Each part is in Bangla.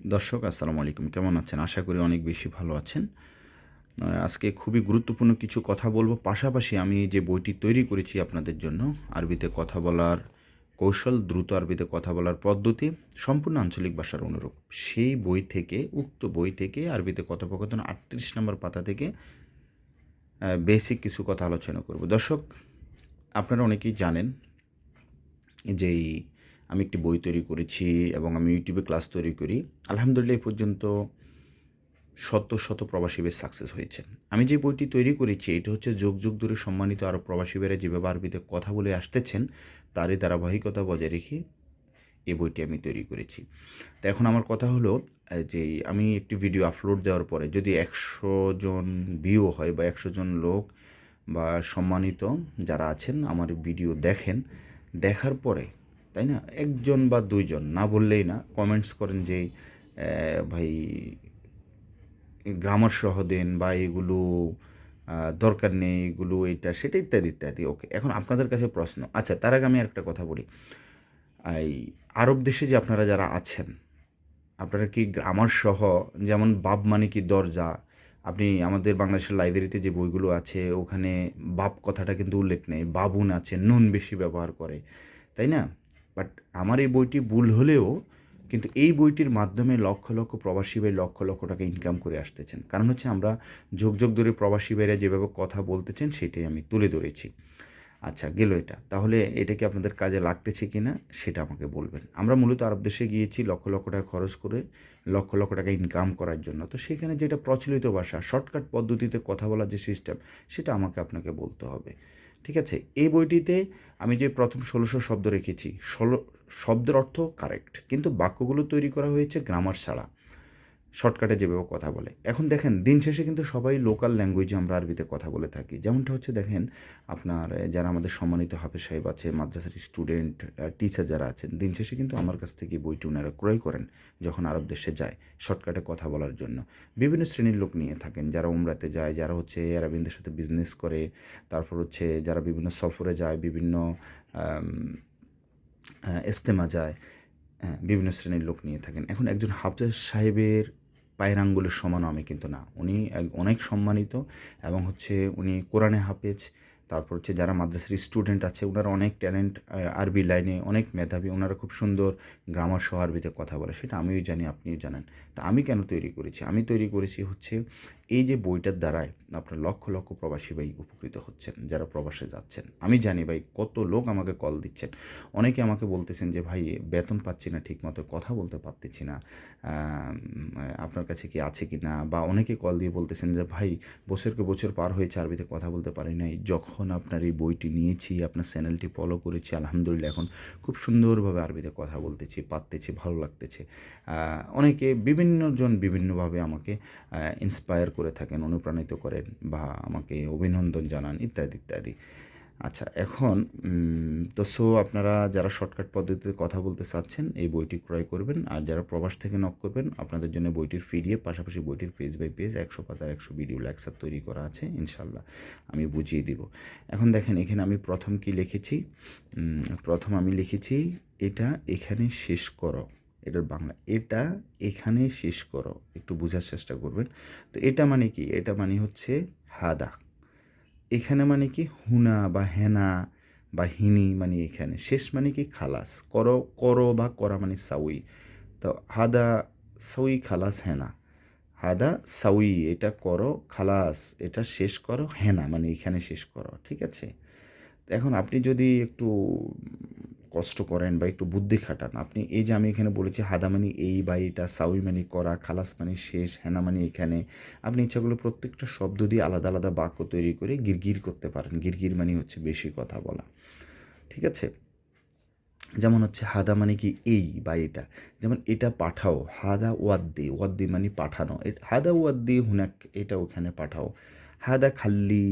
দর্শক আসসালামু আলাইকুম, কেমন আছেন? আশা করি অনেক বেশি ভালো আছেন। আজকে খুবই গুরুত্বপূর্ণ কিছু কথা বলব। পাশাপাশি আমি যে বইটি তৈরি করেছি আপনাদের জন্য, আরবিতে কথা বলার কৌশল, দ্রুত আরবিতে কথা বলার পদ্ধতি, সম্পূর্ণ আঞ্চলিক ভাষার অনুরূপ। সেই বই থেকে, উক্ত বই থেকে আরবিতে কথোপকথন ৩৮ নম্বর পাতা থেকে বেসিক কিছু কথা আলোচনা করব। দর্শক, আপনারা অনেকেই জানেন যেই আমি একটি বই তৈরি করেছি এবং আমি ইউটিউবে ক্লাস তৈরি করি। আলহামদুলিল্লাহ এই পর্যন্ত শত প্রবাসী বেশ সাকসেস হয়েছেন। আমি যে বইটি তৈরি করেছি এটা হচ্ছে যুগ যুগ ধরে সম্মানিত আরব প্রবাসী ভাইয়েরা যেভাবে আরবিতে কথা বলে আসতেছেন তারই ধারাবাহিকতা বজায় রেখে এই বইটি আমি তৈরি করেছি। তো এখন আমার কথা হলো যে আমি একটি ভিডিও আপলোড দেওয়ার পরে যদি ১০০ জন ভিউ হয় বা ১০০ জন লোক বা সম্মানিত যারা আছেন আমার ভিডিও দেখেন, দেখার পরে, তাই না? ১ জন বা ২ জন না বললেই না, কমেন্টস করেন যে ভাই গ্রামার সহ দেন বা এগুলো দরকার নেই, এগুলো এইটা সেটা ইত্যাদি ইত্যাদি। ওকে, এখন আপনাদের কাছে প্রশ্ন, আচ্ছা তার আগে আমি আরেকটা কথা বলি। এই আরব দেশে যে আপনারা যারা আছেন, আপনারা কি গ্রামার সহ, যেমন বাব মানে কি দরজা, আপনি আমাদের বাংলাদেশের লাইব্রেরিতে যে বইগুলো আছে ওখানে বাব কথাটা কিন্তু উল্লেখ নেই, বাবুন আছে, নুন বেশি ব্যবহার করে, তাই না? বাট আমার এই বইটি ভুল হলেও কিন্তু এই বইটির মাধ্যমে লক্ষ লক্ষ প্রবাসী ভাই লক্ষ লক্ষ টাকা ইনকাম করে আসতেছেন। কারণ হচ্ছে আমরা যুগ যুগ ধরে প্রবাসী ভাইরা যেভাবে কথা বলতেছেন সেটাই আমি তুলে ধরেছি। আচ্ছা গেল এটা। তাহলে এটা কি আপনাদের কাজে লাগতেছে কি না সেটা আমাকে বলবেন। আমরা মূলত আরব দেশে গিয়েছি লক্ষ লক্ষ টাকা খরচ করে, লক্ষ লক্ষ টাকা ইনকাম করার জন্য। তো সেখানে যেটা প্রচলিত ভাষা, শর্টকাট পদ্ধতিতে কথা বলার যে সিস্টেম, সেটা আমাকে আপনাকে বলতে হবে। ঠিক আছে? এই বইটিতে আমি যে প্রথম ১৬০০ শব্দ রেখেছি, শব্দের অর্থ কারেক্ট। কিন্তু বাক্যগুলো তৈরি করা হয়েছে গ্রামার ছাড়া। শর্টকাটে যেভাবে কথা বলে। এখন দেখেন দিন শেষে কিন্তু সবাই লোকাল ল্যাঙ্গুয়েজে আমরা আরবিতে কথা বলে থাকি। যেমনটা হচ্ছে দেখেন আপনার যারা আমাদের সম্মানিত হাফেজ সাহেব আছে, মাদ্রাসার স্টুডেন্ট, টিচার যারা আছেন, দিন শেষে কিন্তু আমার কাছ থেকে বইটি ওনারা ক্রয় করেন যখন আরব দেশে যায় শর্টকাটে কথা বলার জন্য। বিভিন্ন শ্রেণীর লোক নিয়ে থাকেন, যারা উমরাতে যায়, যারা হচ্ছে আরবিনদের সাথে বিজনেস করে, তারপর হচ্ছে যারা বিভিন্ন সফরে যায়, বিভিন্ন আম ইজতেমা যায়, হ্যাঁ, বিভিন্ন শ্রেণীর লোক নিয়ে থাকেন। এখন একজন হাফেজ সাহেবের পায়ের আঙ্গুলের সমানও আমি কিন্তু না। উনি অনেক সম্মানিত এবং হচ্ছে উনি কোরআনে হাফেজ। তারপর হচ্ছে যারা মাদ্রাসার স্টুডেন্ট আছে ওনারা অনেক ট্যালেন্ট, আরবি লাইনে অনেক মেধাবী। ওনারা খুব সুন্দর গ্রামার সহ আরবিতে কথা বলে। সেটা আমিও জানি, আপনিও জানেন। তা আমি কেন তৈরি করেছি? আমি তৈরি করেছি হচ্ছে এই যে বইটার দ্বারায় আপনার লক্ষ লক্ষ প্রবাসী ভাই উপকৃত হচ্ছেন, যারা প্রবাসে যাচ্ছেন। আমি জানি ভাই কত লোক আমাকে কল দিচ্ছেন। অনেকে আমাকে বলতেছেন যে ভাই বেতন পাচ্ছি না, ঠিকমতো কথা বলতে পারতেছি না, আপনার কাছে কি আছে কি না? বা অনেকে কল দিয়ে বলতেছেন যে ভাই বছরকে বছর পার হয়েছে আরবিতে কথা বলতে পারি নাই, যখন আপনার এই বইটি নিয়েছি, আপনার চ্যানেলটি ফলো করেছি, আলহামদুলিল্লাহ এখন খুব সুন্দরভাবে আরবিতে কথা বলতেছি, পারতেছি, ভালো লাগতেছে। অনেকে বিভিন্নজন বিভিন্নভাবে আমাকে ইন্সপায়ার করে থাকেন, অনুপ্রাণিত করেন বা আমাকে অভিনন্দন জানান ইত্যাদি ইত্যাদি। আচ্ছা এখন আপনারা যারা শর্টকাট পদ্ধতিতে কথা বলতে চাচ্ছেন এই বইটি ক্রয় করবেন। আর যারা প্রবাস থেকে নক করবেন আপনাদের জন্য বইটির পিডিএফ, পাশাপাশি বইটির পেজ বাই পেজ ১০০ পাতার ১০০ ভিডিও লেকচার তৈরি করা আছে। ইনশাআল্লাহ আমি বুঝিয়ে দিব। এখন দেখেন এখানে আমি প্রথম কি লিখেছি? প্রথম আমি লিখেছি এটা এখানে শেষ করো। এটার বাংলা, এটা এখানে শেষ করো। একটু বুঝার চেষ্টা করবেন। তো এটা মানে কি? এটা মানে হচ্ছে হাদা। এখানে মানে কি হুনা বা হেনা বা হিনি মানে এখানে, শেষ মানে কি খালাস, করো, করো বা করা মানে সাউই। তো হাদা সাউই খালাস হেনা, হাদা সাউই এটা করো, খালাস এটা শেষ করো, হেনা মানে এখানে শেষ করো। ঠিক আছে? এখন আপনি যদি একটু কষ্ট করেন বা একটু বুদ্ধি খাটান, আপনি এই যে আমি এখানে বলেছি হাদা মানে এই বা এটা, সাউই মানে করা, খালাস মানে শেষ, হেনা মানে এখানে, আপনি ইচ্ছা করলে প্রত্যেকটা শব্দ দিয়ে আলাদা আলাদা বাক্য তৈরি করে গিরগির করতে পারেন। গিরগির মানে হচ্ছে বেশি কথা বলা। ঠিক আছে? যেমন হচ্ছে হাদা মানে কি এই বা এটা, যেমন এটা পাঠাও, হাদা ওয়াদ্দি, ওয়াদ্দি মানে পাঠানো, হাদা ওয়াদ্দি হুনাক, এটা ওখানে পাঠাও, হাদা খাল্লি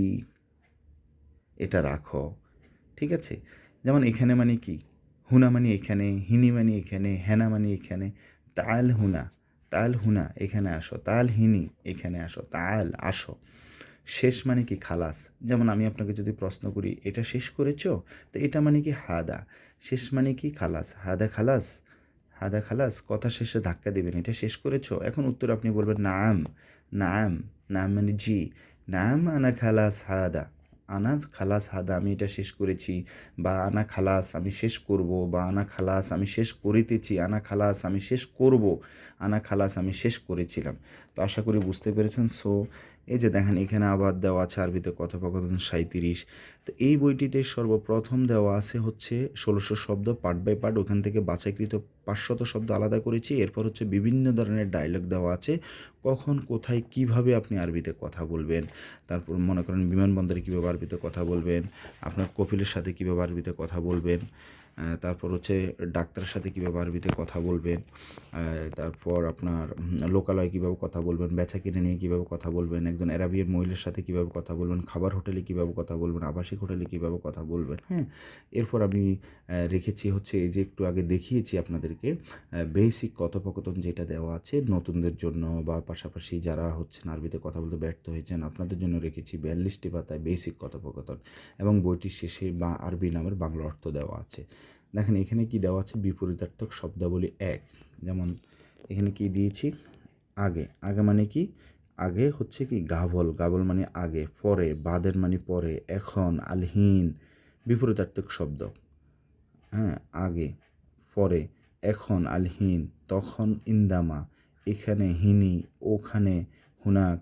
এটা রাখো। ঠিক আছে? যেমন এখানে মানে কি? হুনা মানে এখানে, হিনি মানে এখানে, হেনা মানে এখানে, তাল হুনা, তাল হুনা এখানে আসো, তাল হিনি এখানে আসো, তাল আসো। শেষ মানে কি? খালাস। যেমন আমি আপনাকে যদি প্রশ্ন করি এটা শেষ করেছো? তো এটা মানে কি? হাদা। শেষ মানে কি? খালাস। হাদা খালাস, হাদা খালাস, কথা শেষে ধাক্কা দিবেন, এটা শেষ করেছো? এখন উত্তর আপনি বলবেন নাম, নাম, নাম মানে জি, নাম আনা খালাস হাদা, আনা খালাস হাদা, আমি এটা শেষ করেছি, বা আনা খালাস আমি শেষ করব, বা আনা খালাস আমি শেষ করিতেছি, আনা খালাস আমি শেষ করব, আনা খালাস আমি শেষ করেছিলাম। তো আশা করি বুঝতে পেরেছেন। সো এই যে দেখেন এখানে আবার দেওয়া আছে আরবিতে কথোপকথন 37। তো এই বইটিতে সর্বপ্রথম দেওয়া আছে হচ্ছে ১৬০০ শব্দ পার্ট বাই পার্ট, ওখান থেকে বাছাইকৃত ৫০০ শব্দ আলাদা করেছি। এরপর হচ্ছে বিভিন্ন ধরনের ডায়লগ দেওয়া আছে, কখন কোথায় কিভাবে আপনি আরবিতে কথা বলবেন, তারপর মনে করেন বিমানবন্দরে কীভাবে আরবিতে কথা বলবেন, আপনার কফিলের সাথে কীভাবে আরবিতে কথা বলবেন, তারপর হচ্ছে ডাক্তারের সাথে কীভাবে আরবিতে কথা বলবেন, তারপর আপনার লোকালয়ে কীভাবে কথা বলবেন, বেচা কিনে নিয়ে কীভাবে কথা বলবেন, একজন অ্যারাবিয়ান মহিলার সাথে কীভাবে কথা বলবেন, খাবার হোটেলে কীভাবে কথা বলবেন, আবাসিক হোটেলে কীভাবে কথা বলবেন, হ্যাঁ। এরপর আমি রেখেছি হচ্ছে এই যে একটু আগে দেখিয়েছি আপনাদেরকে বেসিক কথোপকথন যেটা দেওয়া আছে নতুনদের জন্য, বা পাশাপাশি যারা হচ্ছেন আরবিতে কথা বলতে ব্যর্থ হয়েছেন আপনাদের জন্য রেখেছি ৪২টি পাতায় বেসিক কথোপকথন, এবং বইটির শেষে বা আরবি নামের বাংলা অর্থ দেওয়া আছে। দেখেন এখানে কি দেওয়া আছে, বিপরীতার্থক শব্দাবলী ১, যেমন এখানে কি দিয়েছি, আগে, আগে মানে কি, আগে হচ্ছে কি গাবল, গাবল মানে আগে, পরে, বাদের মানে পরে, এখন, আলহিন বিপরীতার্থক শব্দ, হ্যাঁ, আগে, পরে, এখন, আলহিন, তখন, ইন্দামা, এখানে, হিনি, ওখানে, হুনাক,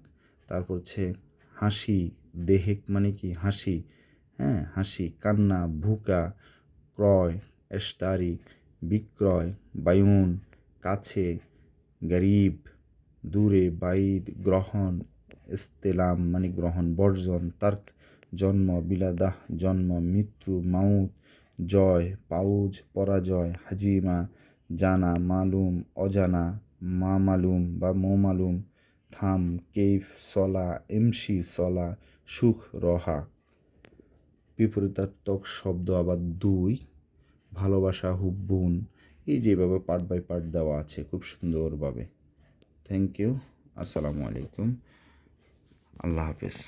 তারপর হচ্ছে হাসি, দেহেক মানে কি হাসি, হ্যাঁ, হাসি, কান্না, ভুকা, ক্রয়, এস্তারি, বিক্রয়, বায়ুন, কাছে, গরিব, দূরে, বাইদ, গ্রহণ, ইস্তেলাম মানে গ্রহণ, বর্জন, তার্ক জন্ম, বিলাদাহ জন্ম, মৃত্যু, মাউত, জয়, পাউজ, পরাজয়, হাজিমা, জানা, মালুম, অজানা, মা মালুম বা মো মালুম, থাম, কেইফ, সলা, এমসি, সলা, সুখ, রহা। বিপরীতার্থক শব্দ আবার ২, ভালোবাসা, হুব্বুন, এই যেভাবে পার্ট বাই পার্ট দেওয়া আছে খুব সুন্দরভাবে। Thank you. আসসালামু আলাইকুম। আল্লাহ হাফেজ।